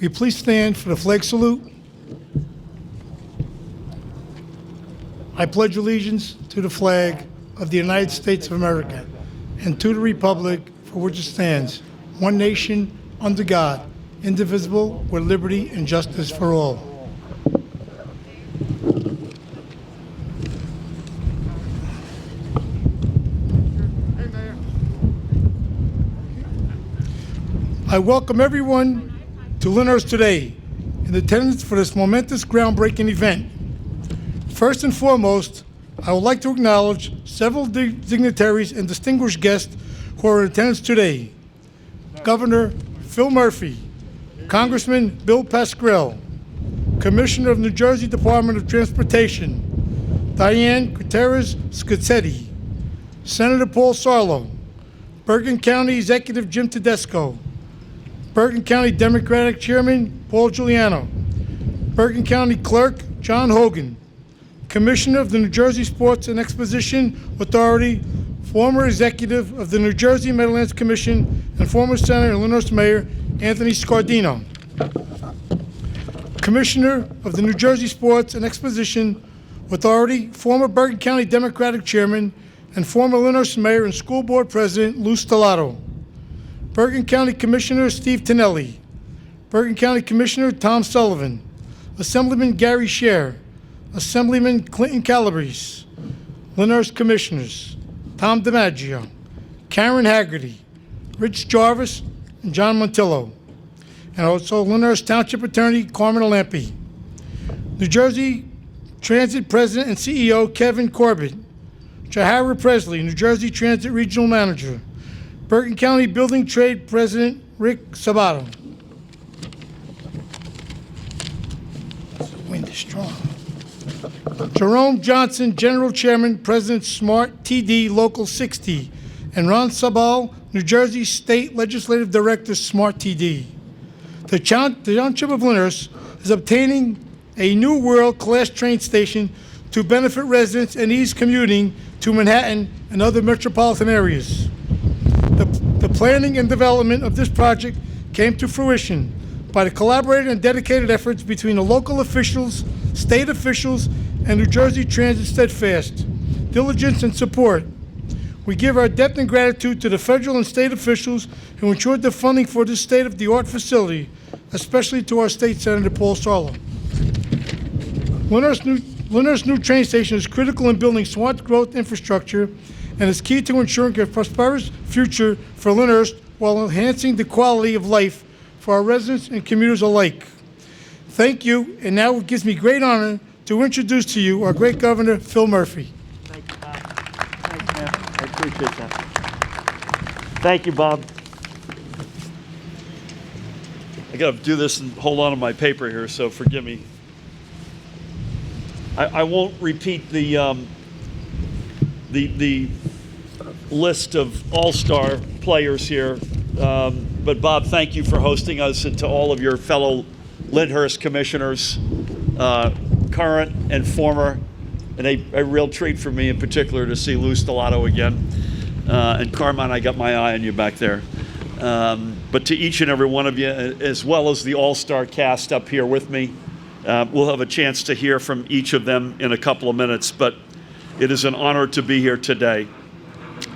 we please stand for the flag salute? I pledge allegiance to the flag of the United States of America and to the republic for which it stands, one nation, under God, indivisible, with liberty and justice for all. I welcome everyone to Lyndhurst today in attendance for this momentous groundbreaking event. First and foremost, I would like to acknowledge several dignitaries and distinguished guests who are in attendance today. Governor Phil Murphy, Congressman Bill Pascrell, Commissioner of New Jersey Department of Transportation, Diane Gutierrez-Scaccetti, Senator Paul Sarlo, Bergen County Executive Jim Tedesco, Bergen County Democratic Chairman Paul Giuliano, Bergen County Clerk John Hogan, Commissioner of the New Jersey Sports and Exposition Authority, former executive of the New Jersey Meadowlands Commission, and former Senator and Lyndhurst Mayor Anthony Scardino, Commissioner of the New Jersey Sports and Exposition Authority, former Bergen County Democratic Chairman, and former Lyndhurst Mayor and School Board President Lou Stellato, Bergen County Commissioner Steve Tonelli, Bergen County Commissioner Tom Sullivan, Assemblyman Gary Scher, Assemblyman Clinton Calabrese, Lyndhurst Commissioners Tom DiMaggio, Karen Haggerty, Rich Jarvis, and John Montillo, and also Lyndhurst Township Attorney Carmen Alampi, New Jersey Transit President and CEO Kevin Corbett, Jahara Presley, New Jersey Transit Regional Manager, Bergen County Building Trade President Rick Sabato. The wind is strong. Jerome Johnson, General Chairman, President Smart TD Local 60, and Ron Sabal, New Jersey State Legislative Director, Smart TD. The Township of Lyndhurst is obtaining a new world-class train station to benefit residents and ease commuting to Manhattan and other metropolitan areas. The planning and development of this project came to fruition by the collaborated and dedicated efforts between the local officials, state officials, and New Jersey Transit steadfast diligence and support. We give our debt and gratitude to the federal and state officials who ensured the funding for this state-of-the-art facility, especially to our State Senator Paul Sarlo. Lyndhurst's new train station is critical in building smart growth infrastructure and is key to ensuring a prosperous future for Lyndhurst while enhancing the quality of life for our residents and commuters alike. Thank you, and now it gives me great honor to introduce to you our great Governor, Phil Murphy. Thank you, Bob. Thanks, man. I appreciate that. Thank you, Bob. I got to do this and hold on to my paper here, so forgive me. I won't repeat the list of all-star players here, but Bob, thank you for hosting us, and to all of your fellow Lyndhurst commissioners, current and former, and a real treat for me in particular to see Lou Stellato again. And Carmine, I got my eye on you back there. But to each and every one of you, as well as the all-star cast up here with me, we'll have a chance to hear from each of them in a couple of minutes, but it is an honor to be here today.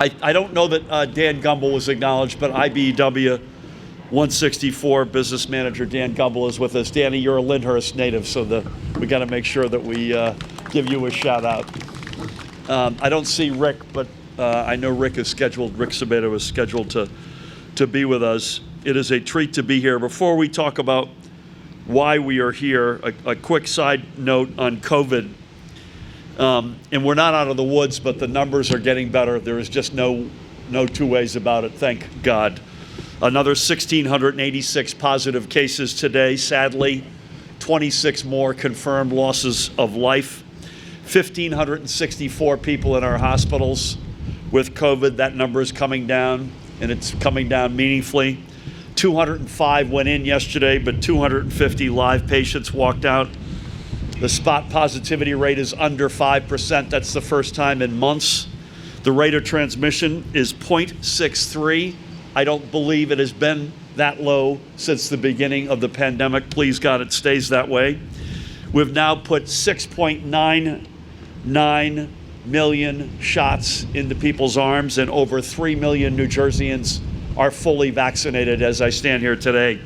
I don't know that Dan Gumbel was acknowledged, but IBEW 164 business manager Dan Gumbel is with us. Danny, you're a Lyndhurst native, so we got to make sure that we give you a shout out. I don't see Rick, but I know Rick Sabato is scheduled to be with us. It is a treat to be here. Before we talk about why we are here, a quick side note on COVID. And we're not out of the woods, but the numbers are getting better. There is just no two ways about it, thank God. Another 1,686 positive cases today. Sadly, 26 more confirmed losses of life. 1,564 people in our hospitals with COVID. That number is coming down, and it's coming down meaningfully. 205 went in yesterday, but 250 live patients walked out. The spot positivity rate is under 5%. That's the first time in months. The rate of transmission is 0.63. I don't believe it has been that low since the beginning of the pandemic. Please God, it stays that way. We've now put 6.99 million shots into people's arms, and over 3 million New Jerseyans are fully vaccinated as I stand here today.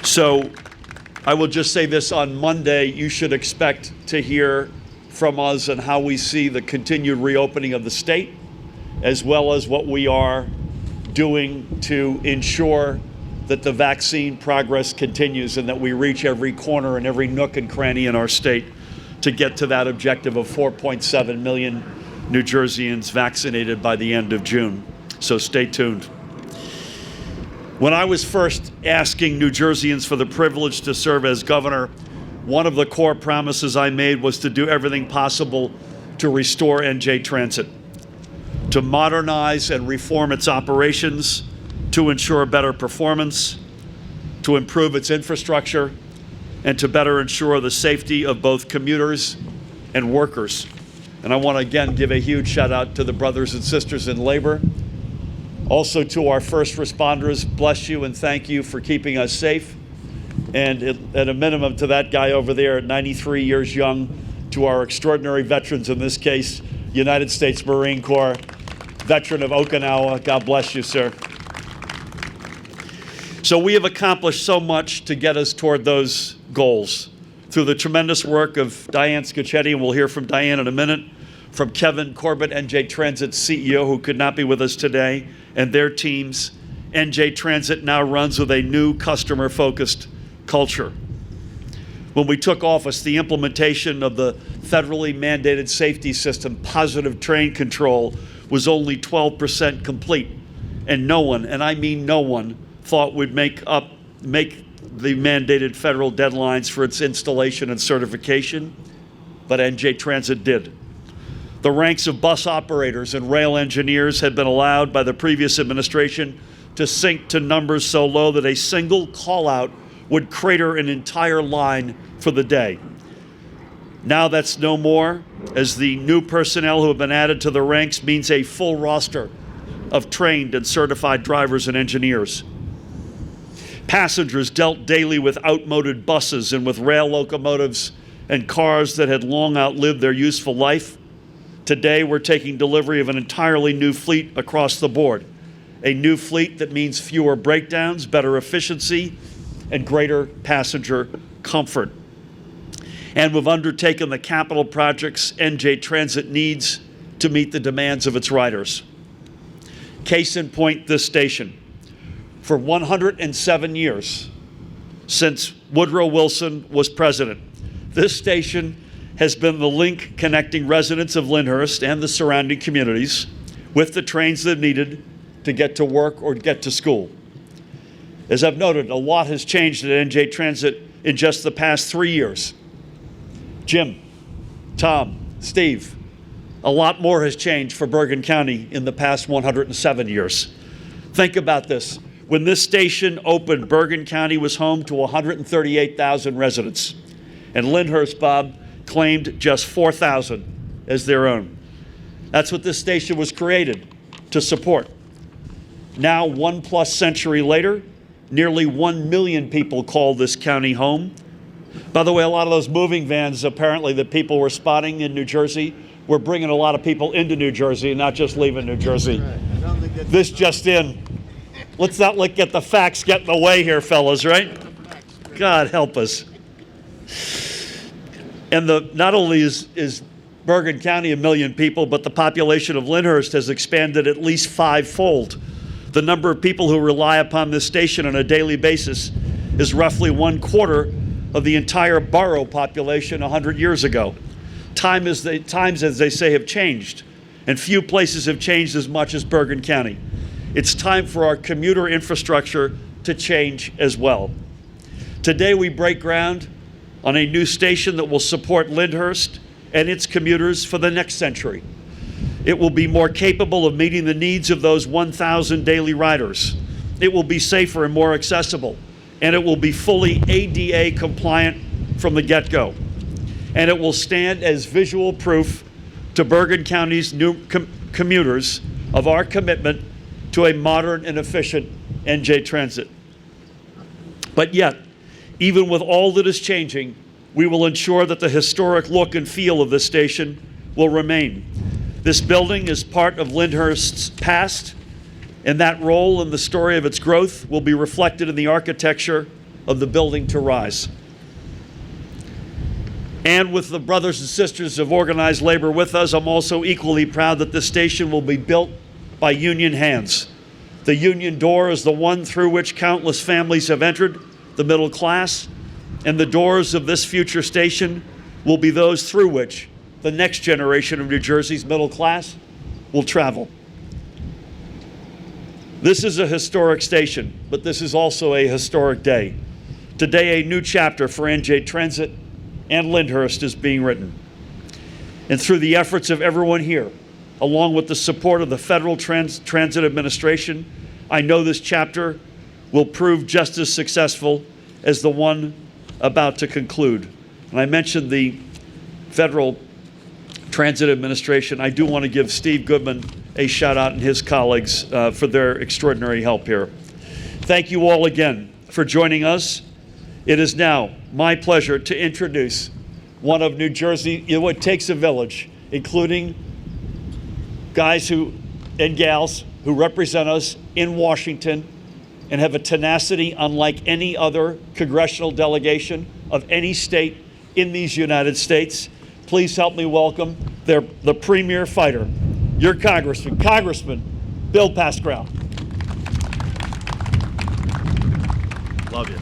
So I will just say this: on Monday, you should expect to hear from us on how we see the continued reopening of the state, as well as what we are doing to ensure that the vaccine progress continues and that we reach every corner and every nook and cranny in our state to get to that objective of 4.7 million New Jerseyans vaccinated by the end of June. So stay tuned. When I was first asking New Jerseyans for the privilege to serve as governor, one of the core promises I made was to do everything possible to restore NJ Transit, to modernize and reform its operations, to ensure better performance, to improve its infrastructure, and to better ensure the safety of both commuters and workers. And I want to again give a huge shout out to the brothers and sisters in labor. Also to our first responders, bless you and thank you for keeping us safe. And at a minimum to that guy over there at 93 years young, to our extraordinary veterans, in this case, United States Marine Corps, veteran of Okinawa, God bless you, sir. So we have accomplished so much to get us toward those goals through the tremendous work of Diane Scaccetti, and we'll hear from Diane in a minute, from Kevin Corbett, NJ Transit's CEO, who could not be with us today, and their teams. NJ Transit now runs with a new customer-focused culture. When we took office, the implementation of the federally mandated safety system, Positive Train Control, was only 12% complete. And no one, and I mean no one, thought we'd make the mandated federal deadlines for its installation and certification, but NJ Transit did. The ranks of bus operators and rail engineers had been allowed by the previous administration to sink to numbers so low that a single call-out would crater an entire line for the day. Now that's no more, as the new personnel who have been added to the ranks means a full roster of trained and certified drivers and engineers. Passengers dealt daily with outmoded buses and with rail locomotives and cars that had long outlived their useful life. Today, we're taking delivery of an entirely new fleet across the board. A new fleet that means fewer breakdowns, better efficiency, and greater passenger comfort. And we've undertaken the capital projects NJ Transit needs to meet the demands of its riders. Case in point, this station. For 107 years, since Woodrow Wilson was president, this station has been the link connecting residents of Lyndhurst and the surrounding communities with the trains they've needed to get to work or get to school. As I've noted, a lot has changed at NJ Transit in just the past 3 years. Jim, Tom, Steve, a lot more has changed for Bergen County in the past 107 years. Think about this. When this station opened, Bergen County was home to 138,000 residents. And Lyndhurst, Bob, claimed just 4,000 as their own. That's what this station was created to support. Now, 1+ century later, nearly 1 million people call this county home. By the way, a lot of those moving vans, apparently, that people were spotting in New Jersey, were bringing a lot of people into New Jersey, not just leaving New Jersey. Right. This just in. Let's not get the facts get in the way here, fellas, right? God help us. And not only is Bergen County 1 million people, but the population of Lyndhurst has expanded at least 5-fold. The number of people who rely upon this station on a daily basis is roughly 1/4 of the entire borough population 100 years ago. Times, as they say, have changed, and few places have changed as much as Bergen County. It's time for our commuter infrastructure to change as well. Today we break ground on a new station that will support Lyndhurst and its commuters for the next century. It will be more capable of meeting the needs of those 1,000 daily riders. It will be safer and more accessible, and it will be fully ADA compliant from the get-go. And it will stand as visual proof to Bergen County's new commuters of our commitment to a modern and efficient NJ Transit. But yet, even with all that is changing, we will ensure that the historic look and feel of this station will remain. This building is part of Lyndhurst's past, and that role in the story of its growth will be reflected in the architecture of the building to rise. And with the brothers and sisters of organized labor with us, I'm also equally proud that this station will be built by union hands. The union door is the one through which countless families have entered the middle class, and the doors of this future station will be those through which the next generation of New Jersey's middle class will travel. This is a historic station, but this is also a historic day. Today, a new chapter for NJ Transit and Lyndhurst is being written. And through the efforts of everyone here, along with the support of the Federal Transit Administration, I know this chapter will prove just as successful as the one about to conclude. And I mentioned the Federal Transit Administration. I do want to give Steve Goodman a shout out and his colleagues for their extraordinary help here. Thank you all again for joining us. It is now my pleasure to introduce one of New Jersey, it takes a village, including guys and gals who represent us in Washington and have a tenacity unlike any other congressional delegation of any state in these United States. Please help me welcome the premier fighter, your Congressman Bill Pascrell. Love you.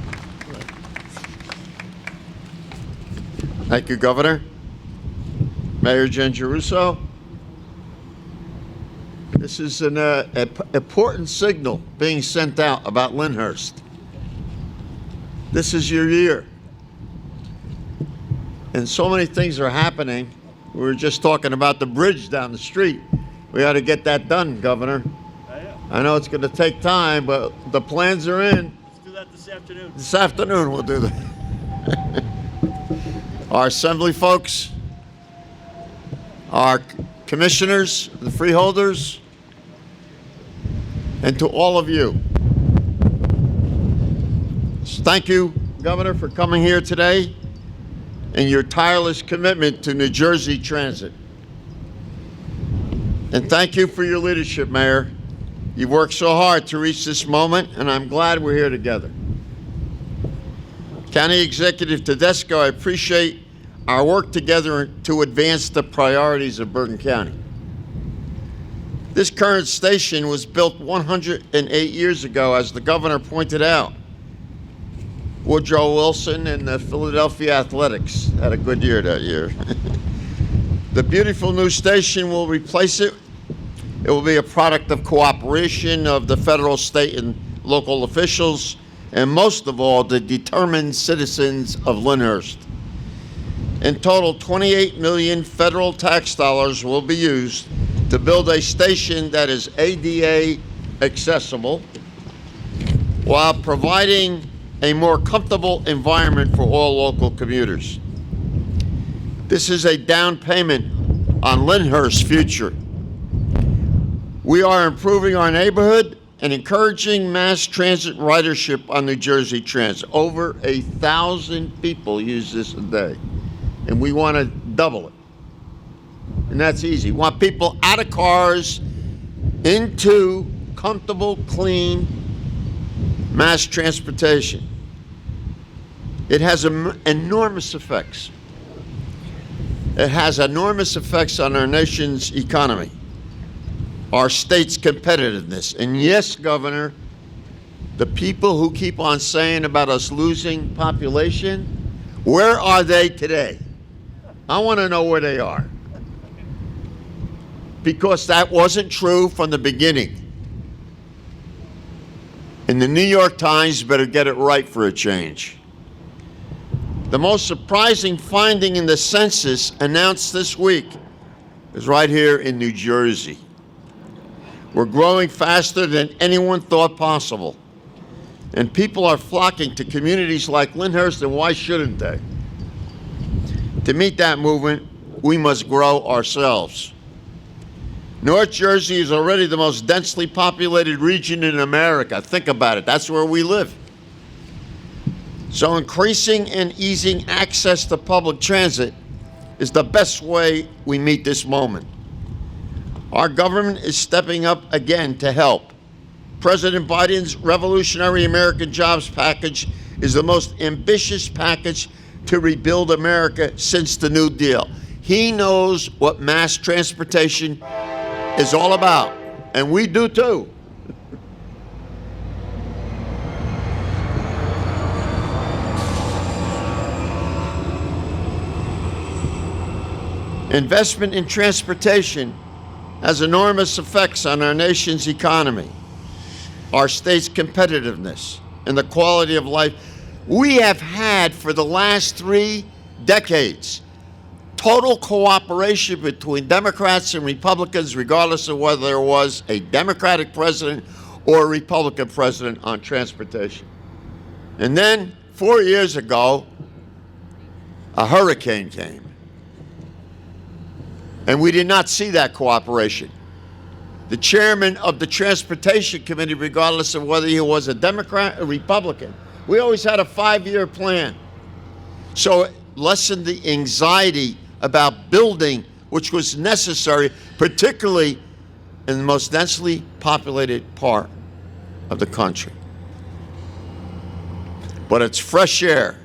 Thank you, Governor. Mayor Giangeruso. This is an important signal being sent out about Lyndhurst. This is your year. And so many things are happening. We were just talking about the bridge down the street. We ought to get that done, Governor. I know it's going to take time, but the plans are in. Let's do that this afternoon. This afternoon we'll do that. Our assembly folks, our commissioners, the freeholders, and to all of you. Thank you, Governor, for coming here today and your tireless commitment to New Jersey Transit. And thank you for your leadership, Mayor. You've worked so hard to reach this moment, and I'm glad we're here together. County Executive Tedesco, I appreciate our work together to advance the priorities of Bergen County. This current station was built 108 years ago, as the governor pointed out. Woodrow Wilson and the Philadelphia Athletics had a good year that year. The beautiful new station will replace it. It will be a product of cooperation of the federal, state, and local officials, and most of all, the determined citizens of Lyndhurst. In total, 28 million federal tax dollars will be used to build a station that is ADA accessible while providing a more comfortable environment for all local commuters. This is a down payment on Lyndhurst's future. We are improving our neighborhood and encouraging mass transit ridership on New Jersey Transit. Over 1,000 people use this a day, and we want to double it. And that's easy. We want people out of cars into comfortable, clean mass transportation. It has enormous effects. It has enormous effects on our nation's economy, our state's competitiveness. And yes, Governor, the people who keep on saying about us losing population, where are they today? I want to know where they are. Because that wasn't true from the beginning. And the New York Times better get it right for a change. The most surprising finding in the census announced this week is right here in New Jersey. We're growing faster than anyone thought possible. And people are flocking to communities like Lyndhurst, and why shouldn't they? To meet that movement, we must grow ourselves. North Jersey is already the most densely populated region in America. Think about it. That's where we live. So increasing and easing access to public transit is the best way we meet this moment. Our government is stepping up again to help. President Biden's Revolutionary American Jobs Package is the most ambitious package to rebuild America since the New Deal. He knows what mass transportation is all about, and we do too. Investment in transportation has enormous effects on our nation's economy, our state's competitiveness, and the quality of life we have had for the last 3 decades. Total cooperation between Democrats and Republicans, regardless of whether there was a Democratic president or a Republican president on transportation. And then 4 years ago, a hurricane came. And we did not see that cooperation. The chairman of the Transportation Committee, regardless of whether he was a Democrat or Republican, we always had a 5-year plan. So it lessened the anxiety about building, which was necessary, particularly in the most densely populated part of the country. But it's fresh air.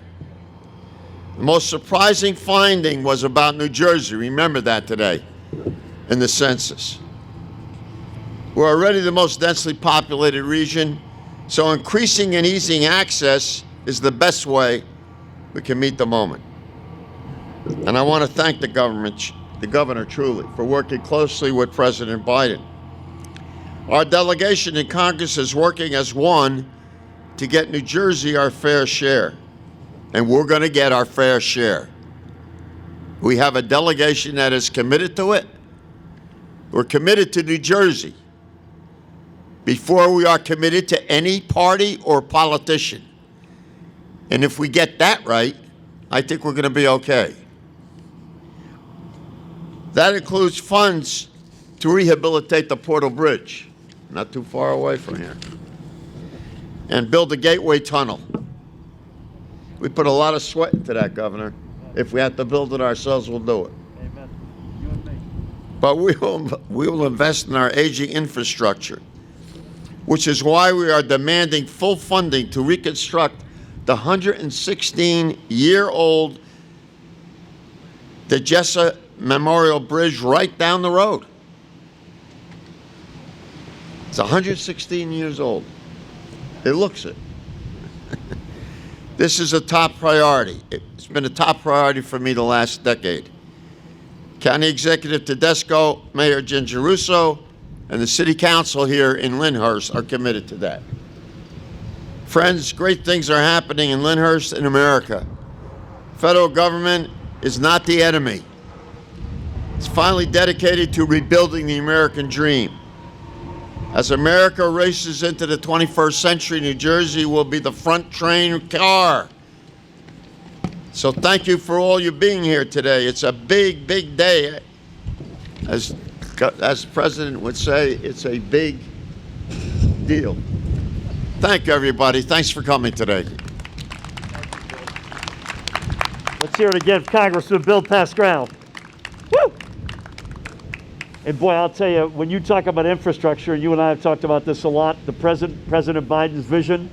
The most surprising finding was about New Jersey. Remember that today in the census. We're already the most densely populated region, so increasing and easing access is the best way we can meet the moment. And I want to thank the governor truly, for working closely with President Biden. Our delegation in Congress is working as one to get New Jersey our fair share. And we're going to get our fair share. We have a delegation that is committed to it. We're committed to New Jersey before we are committed to any party or politician. And if we get that right, I think we're going to be okay. That includes funds to rehabilitate the Portal Bridge, not too far away from here, and build the Gateway Tunnel. We put a lot of sweat into that, Governor. If we have to build it ourselves, we'll do it. Amen. You and me. But we will invest in our aging infrastructure, which is why we are demanding full funding to reconstruct the 116-year-old Tedesco Memorial Bridge right down the road. It's 116 years old. It looks it. This is a top priority. It's been a top priority for me the last decade. County Executive Tedesco, Mayor Giangeruso, and the City Council here in Lyndhurst are committed to that. Friends, great things are happening in Lyndhurst and America. Federal government is not the enemy. It's finally dedicated to rebuilding the American dream. As America races into the 21st century, New Jersey will be the front train car. So thank you for all you being here today. It's a big, big day. As the President would say, it's a big deal. Thank you, everybody. Thanks for coming today. Let's hear it again, Congressman Bill Pascrell. Woo! And boy, I'll tell you, when you talk about infrastructure, you and I have talked about this a lot, President Biden's vision,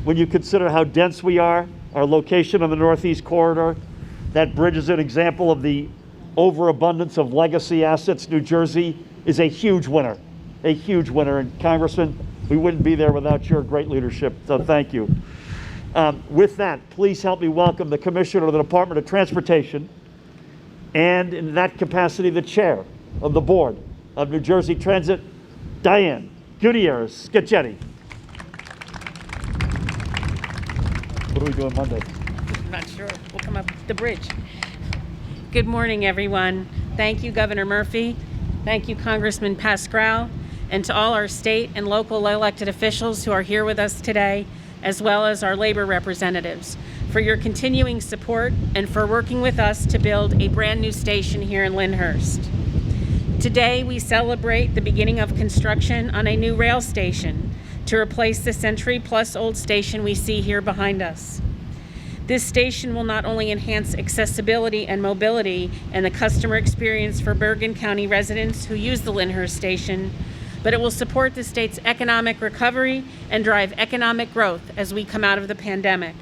when you consider how dense we are, our location on the Northeast Corridor, that bridge is an example of the overabundance of legacy assets. New Jersey is a huge winner. And Congressman, we wouldn't be there without your great leadership, so thank you. With that, please help me welcome the Commissioner of the Department of Transportation, and in that capacity, the Chair of the Board of New Jersey Transit, Diane Gutierrez-Scaccetti. What are we doing Monday? I'm not sure. We'll come up the bridge. Good morning, everyone. Thank you, Governor Murphy. Thank you, Congressman Pascrell, and to all our state and local elected officials who are here with us today, as well as our labor representatives, for your continuing support and for working with us to build a brand new station here in Lyndhurst. Today, we celebrate the beginning of construction on a new rail station to replace the century-plus-old station we see here behind us. This station will not only enhance accessibility and mobility and the customer experience for Bergen County residents who use the Lyndhurst Station, but it will support the state's economic recovery and drive economic growth as we come out of the pandemic.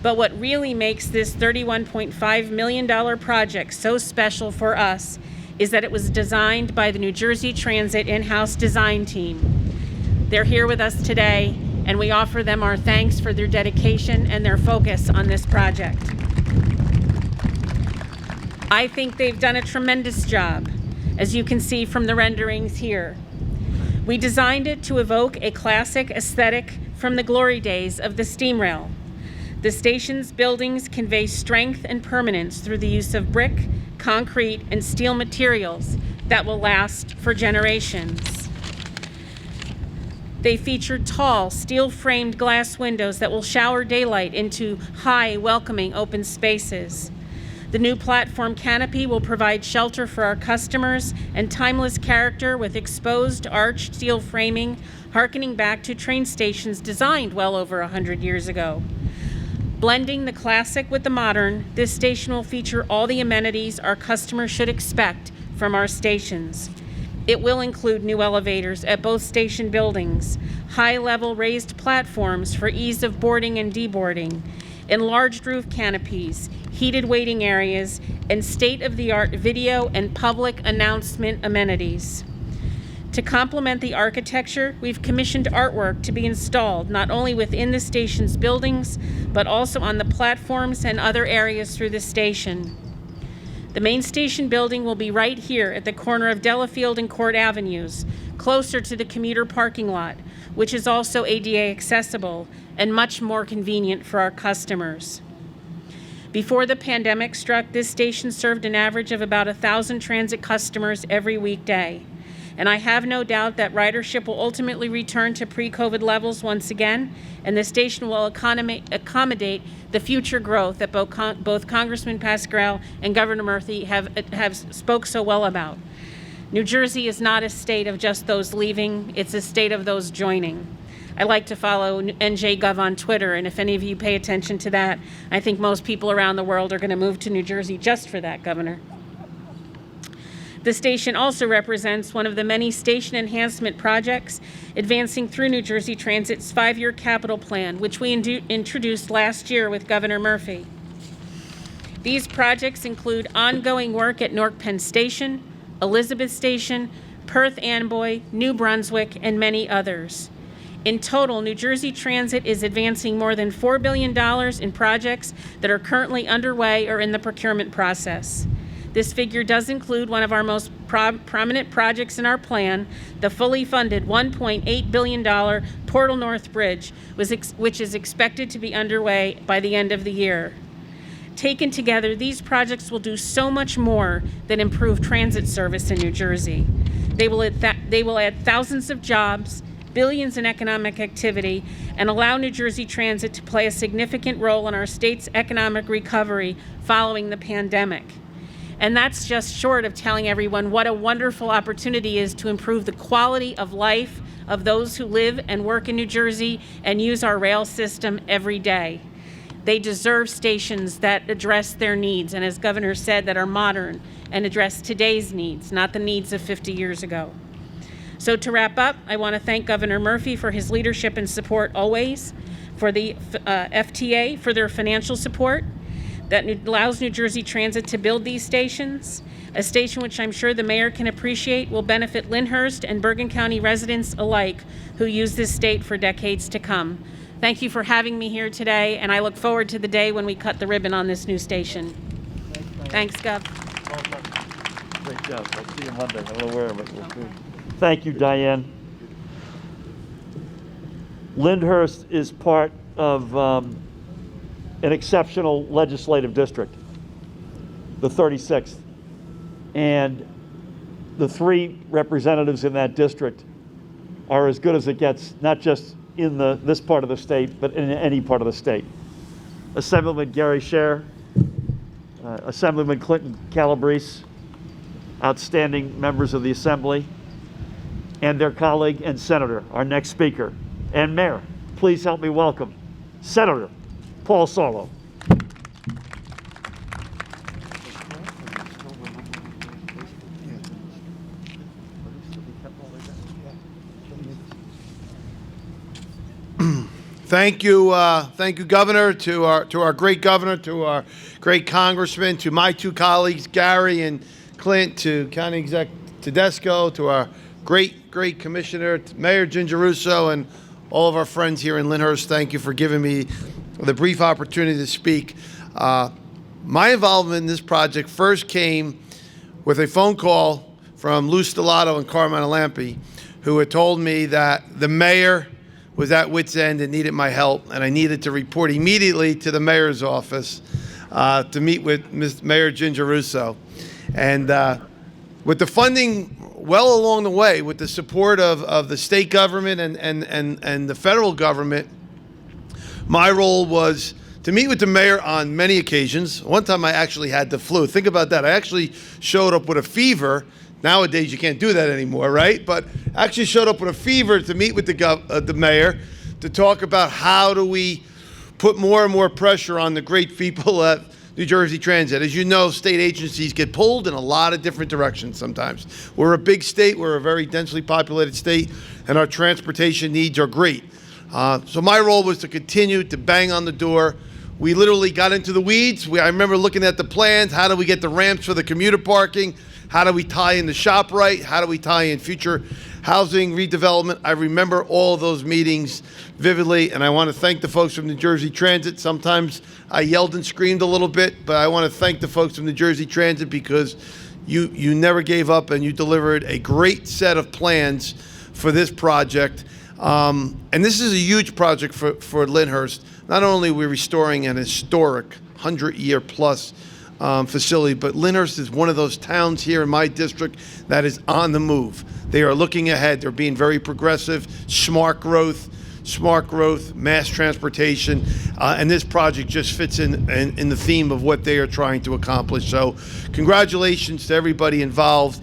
But what really makes this $31.5 million project so special for us is that it was designed by the New Jersey Transit in-house design team. They're here with us today, and we offer them our thanks for their dedication and their focus on this project. I think they've done a tremendous job, as you can see from the renderings here. We designed it to evoke a classic aesthetic from the glory days of the steam rail. The station's buildings convey strength and permanence through the use of brick, concrete, and steel materials that will last for generations. They feature tall, steel-framed glass windows that will shower daylight into high, welcoming open spaces. The new platform canopy will provide shelter for our customers and timeless character with exposed arched steel framing, harkening back to train stations designed well over 100 years ago. Blending the classic with the modern, this station will feature all the amenities our customers should expect from our stations. It will include new elevators at both station buildings, high-level raised platforms for ease of boarding and deboarding, enlarged roof canopies, heated waiting areas, and state-of-the-art video and public announcement amenities. To complement the architecture, we've commissioned artwork to be installed not only within the station's buildings, but also on the platforms and other areas through the station. The main station building will be right here at the corner of Delafield and Court Avenues, closer to the commuter parking lot, which is also ADA accessible and much more convenient for our customers. Before the pandemic struck, this station served an average of about 1,000 transit customers every weekday. And I have no doubt that ridership will ultimately return to pre-COVID levels once again, and the station will accommodate the future growth that both Congressman Pascrell and Governor Murphy have spoke so well about. New Jersey is not a state of just those leaving, it's a state of those joining. I like to follow NJGov on Twitter, and if any of you pay attention to that, I think most people around the world are going to move to New Jersey just for that, Governor. The station also represents one of the many station enhancement projects advancing through New Jersey Transit's 5-year capital plan, which we introduced last year with Governor Murphy. These projects include ongoing work at Newark Penn Station, Elizabeth Station, Perth Amboy, New Brunswick, and many others. In total, New Jersey Transit is advancing more than $4 billion in projects that are currently underway or in the procurement process. This figure does include one of our most prominent projects in our plan, the fully funded $1.8 billion Portal North Bridge, which is expected to be underway by the end of the year. Taken together, these projects will do so much more than improve transit service in New Jersey. They will add thousands of jobs, billions in economic activity, and allow New Jersey Transit to play a significant role in our state's economic recovery following the pandemic. And that's just short of telling everyone what a wonderful opportunity is to improve the quality of life of those who live and work in New Jersey and use our rail system every day. They deserve stations that address their needs, and as Governor said, that are modern and address today's needs, not the needs of 50 years ago. So to wrap up, I want to thank Governor Murphy for his leadership and support always, for the FTA for their financial support that allows New Jersey Transit to build these stations, a station which I'm sure the mayor can appreciate will benefit Lyndhurst and Bergen County residents alike who use this state for decades to come. Thank you for having me here today, and I look forward to the day when we cut the ribbon on this new station. Thanks, Gov. Great job. I'll see you Monday. I'm aware of it. Thank you, Diane. Lyndhurst is part of an exceptional legislative district, the 36th. And the 3 representatives in that district are as good as it gets, not just in this part of the state, but in any part of the state. Assemblyman Gary Scher, Assemblyman Clinton Calabrese, outstanding members of the Assembly, and their colleague and senator, our next speaker. And Mayor, please help me welcome Senator Paul Sarlo. Thank you, Governor, to our great governor, to our great congressman, to my two colleagues, Gary and Clint, to County Exec Tedesco, to our great commissioner, Mayor Giangeruso, and all of our friends here in Lyndhurst. Thank you for giving me the brief opportunity to speak. My involvement in this project first came with a phone call from Lou Stellato and Carmine Lampi, who had told me that the mayor was at wit's end and needed my help, and I needed to report immediately to the mayor's office to meet with Mayor Giangeruso. And with the funding well along the way, with the support of the state government and the federal government, my role was to meet with the mayor on many occasions. One time I actually had the flu. Think about that. I actually showed up with a fever. Nowadays, you can't do that anymore, right? But actually showed up with a fever to meet with the mayor to talk about how do we put more and more pressure on the great people at New Jersey Transit. As you know, state agencies get pulled in a lot of different directions sometimes. We're a big state. We're a very densely populated state, and our transportation needs are great. So my role was to continue to bang on the door. We literally got into the weeds. I remember looking at the plans. How do we get the ramps for the commuter parking? How do we tie in the ShopRite? How do we tie in future housing redevelopment? I remember all of those meetings vividly, and I want to thank the folks from New Jersey Transit. Sometimes I yelled and screamed a little bit, but I want to thank the folks from New Jersey Transit because you never gave up and you delivered a great set of plans for this project. And this is a huge project for Lyndhurst. Not only are we restoring an historic 100-year-plus facility, but Lyndhurst is one of those towns here in my district that is on the move. They are looking ahead. They're being very progressive, smart growth, mass transportation, and this project just fits in the theme of what they are trying to accomplish. So congratulations to everybody involved.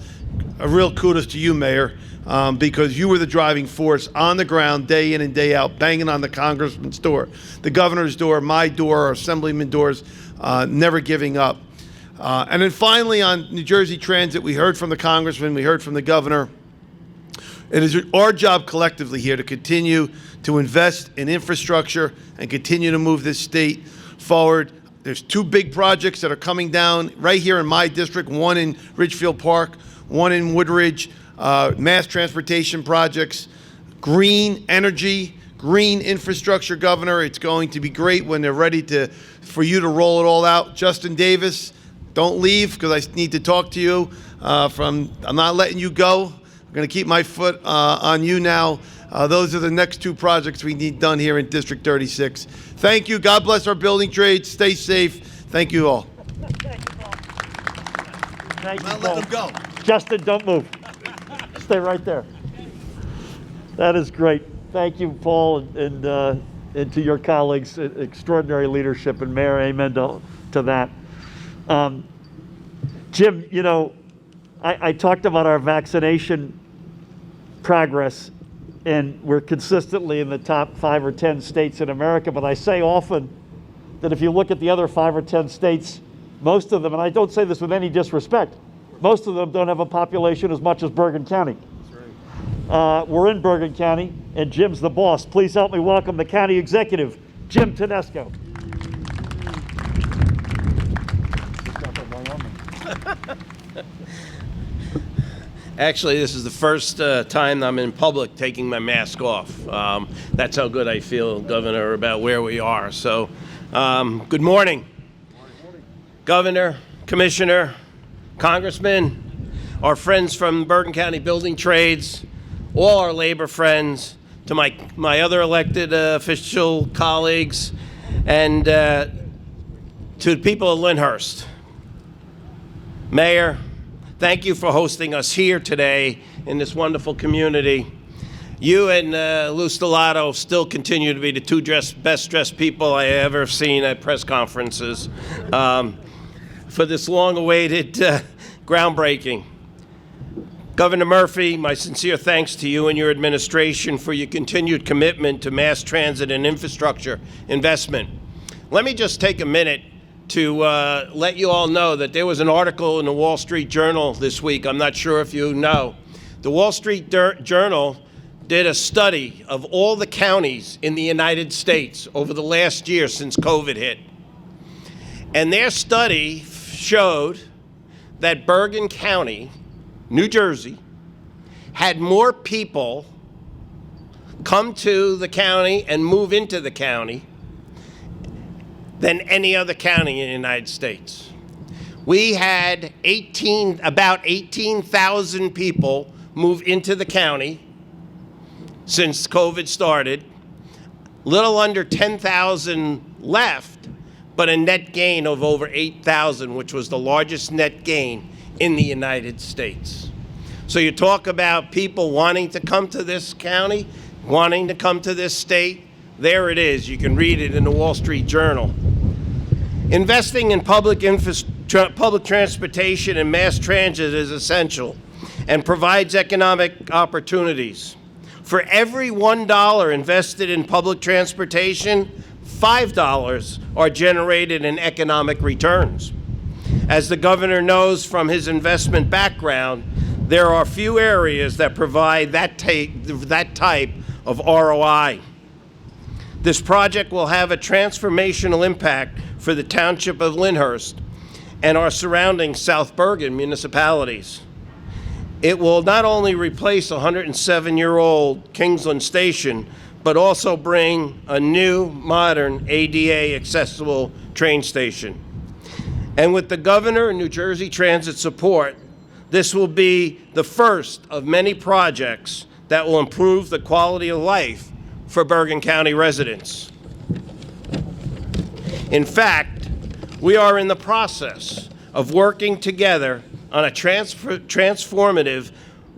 A real kudos to you, Mayor, because you were the driving force on the ground day in and day out, banging on the congressman's door, the governor's door, my door, our assemblyman doors, never giving up. And then finally on New Jersey Transit, we heard from the congressman, we heard from the governor. It is our job collectively here to continue to invest in infrastructure and continue to move this state forward. There's two big projects that are coming down right here in my district, one in Ridgefield Park, one in Woodridge, mass transportation projects, green energy, green infrastructure, Governor. It's going to be great when they're ready for you to roll it all out. Justin Davis, don't leave because I need to talk to you. I'm not letting you go. I'm going to keep my foot on you now. Those are the next two projects we need done here in District 36. Thank you. God bless our building trades. Stay safe. Thank you all. Thank you, Not Paul. letting them go. Justin, don't move. Stay right there. That is great. Thank you, Paul, and to your colleagues. Extraordinary leadership, and Mayor, amen to that. Jim, you know, I talked about our vaccination progress, and we're consistently in the top 5 or 10 states in America, but I say often that if you look at the other 5 or 10 states, most of them, and I don't say this with any disrespect, most of them don't have a population as much as Bergen County. We're in Bergen County, and Jim's the boss. Please help me welcome the county executive, Jim Tedesco. Actually, this is the first time I'm in public taking my mask off. That's how good I feel, Governor, about where we are. So, good morning. Governor, Commissioner, Congressman, our friends from Bergen County Building Trades, all our labor friends, to my other elected official colleagues, and to the people of Lyndhurst. Mayor, thank you for hosting us here today in this wonderful community. You and Lou Stellato still continue to be the two best dressed people I have ever seen at press conferences for this long-awaited groundbreaking. Governor Murphy, my sincere thanks to you and your administration for your continued commitment to mass transit and infrastructure investment. Let me just take a minute to let you all know that there was an article in the Wall Street Journal this week. I'm not sure if you know. The Wall Street Journal did a study of all the counties in the United States over the last year since COVID hit. And their study showed that Bergen County, New Jersey, had more people come to the county and move into the county than any other county in the United States. We had about 18,000 people move into the county since COVID started, little under 10,000 left, but a net gain of over 8,000, which was the largest net gain in the United States. So you talk about people wanting to come to this county, wanting to come to this state, there it is. You can read it in the Wall Street Journal. Investing in public transportation and mass transit is essential and provides economic opportunities. For every $1 invested in public transportation, $5 are generated in economic returns. As the governor knows from his investment background, there are few areas that provide that type of ROI. This project will have a transformational impact for the township of Lyndhurst and our surrounding South Bergen municipalities. It will not only replace a 107-year-old Kingsland Station, but also bring a new, modern, ADA accessible train station. And with the governor and New Jersey Transit support, this will be the first of many projects that will improve the quality of life for Bergen County residents. In fact, we are in the process of working together on a transformative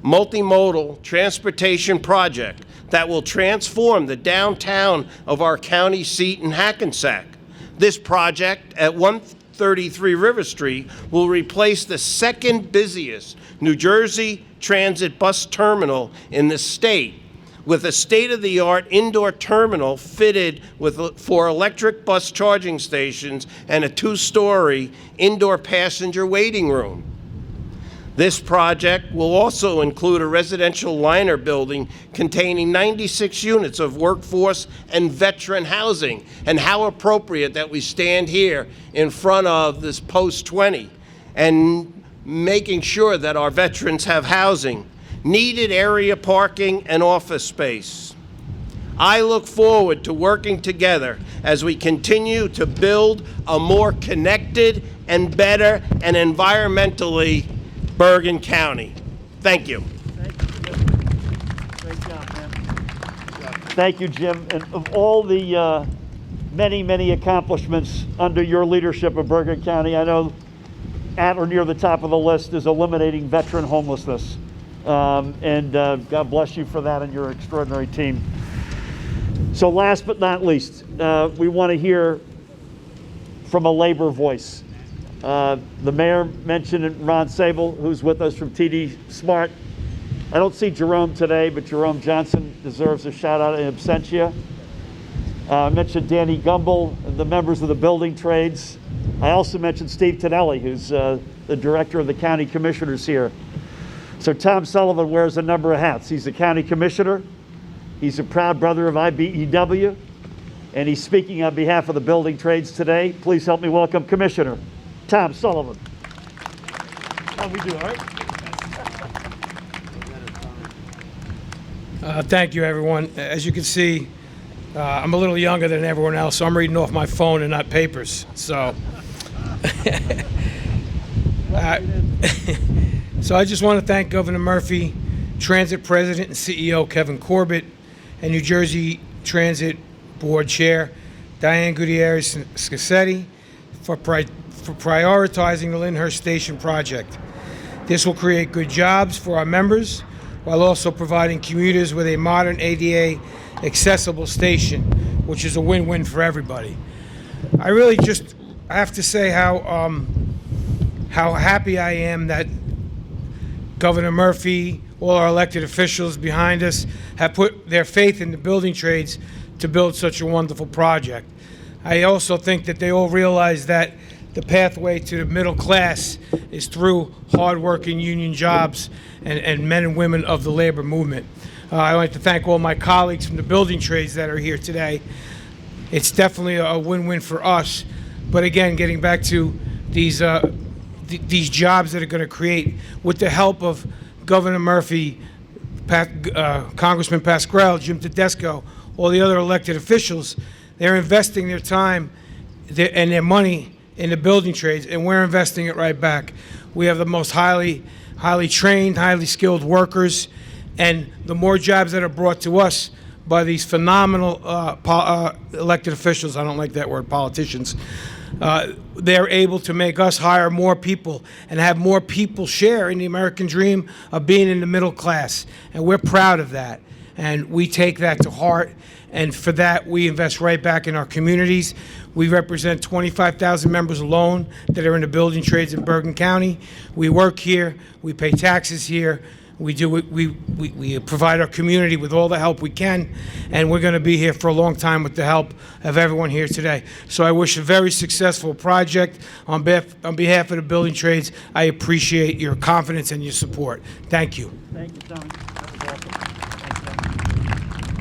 multimodal transportation project that will transform the downtown of our county seat in Hackensack. This project at 133 River Street will replace the second busiest New Jersey Transit bus terminal in the state with a state-of-the-art indoor terminal fitted for electric bus charging stations and a 2-story indoor passenger waiting room. This project will also include a residential liner building containing 96 units of workforce and veteran housing. And how appropriate that we stand here in front of this Post 20 and making sure that our veterans have housing, needed area parking, and office space. I look forward to working together as we continue to build a more connected and better and environmentally Bergen County. Thank you. Great job, man. Thank you, Jim. And of all the many, many accomplishments under your leadership of Bergen County, I know at or near the top of the list is eliminating veteran homelessness. God bless you for that and your extraordinary team. So last but not least, we want to hear from a labor voice. The mayor mentioned Ron Sable, who's with us from TD Smart. I don't see Jerome today, but Jerome Johnson deserves a shout out in absentia. I mentioned Danny Gumbel, the members of the building trades. I also mentioned Steve Tonelli, who's the director of the county commissioners here. So Tom Sullivan wears a number of hats. He's the county commissioner. He's a proud brother of IBEW, and he's speaking on behalf of the building trades today. Please help me welcome Commissioner Tom Sullivan. How we do, all right? Thank you, everyone. As you can see, I'm a little younger than everyone else, so I'm reading off my phone and not papers. So, so I just want to thank Governor Murphy, Transit President and CEO Kevin Corbett, and New Jersey Transit Board Chair Diane Gutierrez-Scaccetti for prioritizing the Lyndhurst Station project. This will create good jobs for our members while also providing commuters with a modern ADA accessible station, which is a win-win for everybody. I really just have to say how happy I am that Governor Murphy, all our elected officials behind us have put their faith in the building trades to build such a wonderful project. I also think that they all realize that the pathway to the middle class is through hardworking union jobs and men and women of the labor movement. I'd like to thank all my colleagues from the building trades that are here today. It's definitely a win-win for us. But again, getting back to these jobs that are going to create, with the help of Governor Murphy, Congressman Pascrell, Jim Tedesco, all the other elected officials, they're investing their time and their money in the building trades, and we're investing it right back. We have the most highly trained, highly skilled workers, and the more jobs that are brought to us by these phenomenal elected officials, I don't like that word, politicians, they're able to make us hire more people and have more people share in the American dream of being in the middle class. And we're proud of that. And we take that to heart. And for that, we invest right back in our communities. We represent 25,000 members alone that are in the building trades in Bergen County. We work here. We pay taxes here. We provide our community with all the help we can, and we're going to be here for a long time with the help of everyone here today. So I wish a very successful project. On behalf of the building trades, I appreciate your confidence and your support. Thank you. Thank you, Tom.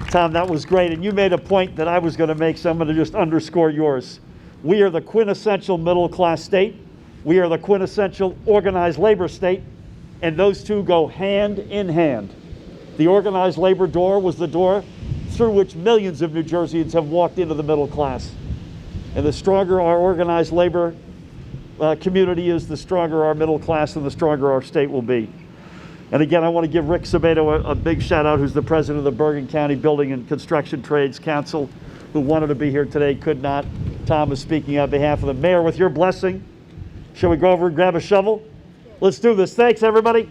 Tom, that was great. And you made a point that I was going to make, so I'm going to just underscore yours. We are the quintessential middle-class state. We are the quintessential organized labor state. And those two go hand in hand. The organized labor door was the door through which millions of New Jerseyans have walked into the middle class. And the stronger our organized labor community is, the stronger our middle class and the stronger our state will be. And again, I want to give Rick Sabato a big shout out, who's the president of the Bergen County Building and Construction Trades Council, who wanted to be here today, could not. Tom is speaking on behalf of the mayor. With your blessing, shall we go over and grab a shovel? Let's do this. Thanks, everybody.